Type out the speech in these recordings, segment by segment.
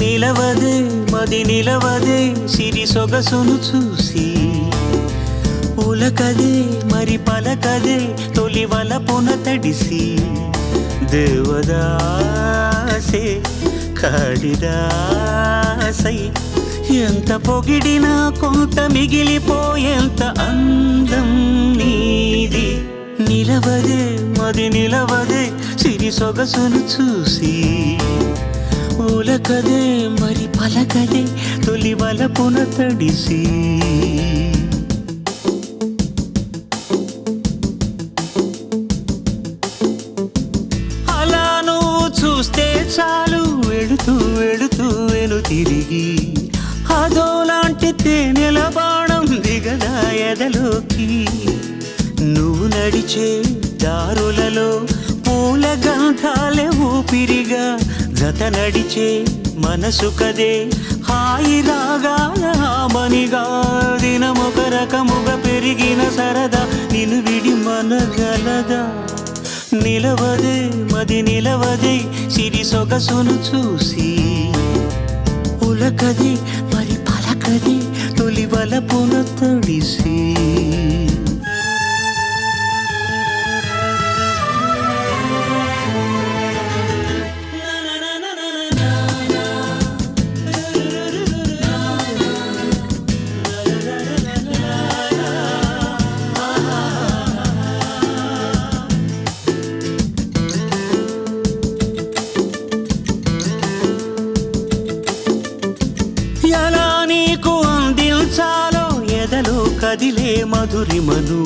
నిలవదే మది నిలవదే సిరి సొగసును చూసి ఉలకదే మరి పలకదే తొలి వలపున తడిసి దేవదాసే కాళిదాసై ఎంత పొగిడినా కొంత మిగిలిపోయేంత అందం నీది నిలవదే మది నిలవదే సిరి సొగసును చూసి ఉలకదే మరి పలకదే తొలి వలపున తడిసి అలా నువ్వు చూస్తే చాలు వెళుతూ వెళుతూ వెను తిరిగి అదోలాంటి తేనెల బాణం దిగదా ఎదలోకి నువ్వు నడిచే దారులలో పూల గంధాలే ఊపిరిగా జత నడిచే మనసు కదే హాయి రాగాల మనిగా దినమొక రకముగా పెరిగిన సరదా నిన్ను విడి మనగలదా నిలవదే మది నిలవదే సిరి సొగసును చూసి ఉలకదే మరి పలకదే తొలి వలపున తడిసి ఎలా నీకు అందించాలో ఎదలో కదిలే మధురిమను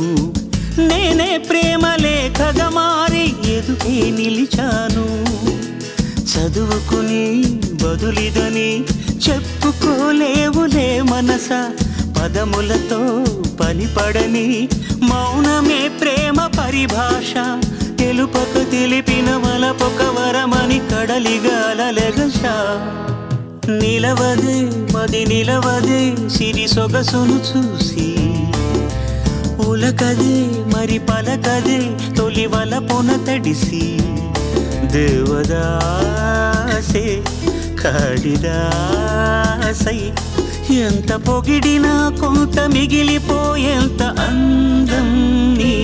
నేనే ప్రేమ లేఖగా మారి ఎదుకే నిలిచాను చదువుకుని బదులిదని చెప్పుకోలేవులే మనస పదములతో పనిపడని మౌనమే ప్రేమ పరిభాష తెలుపక తెలిపిన వలపొక వరమని కడలిగాలెగసా నిలవదే మది నిలవదే సిరి సొగసును చూసి ఉలకదే మరి పలకదే తొలి వలపున తడిసి దేవదాసే కాళిదాసై ఎంత పొగిడినా కొంత మిగిలిపోయేంత అందం నీ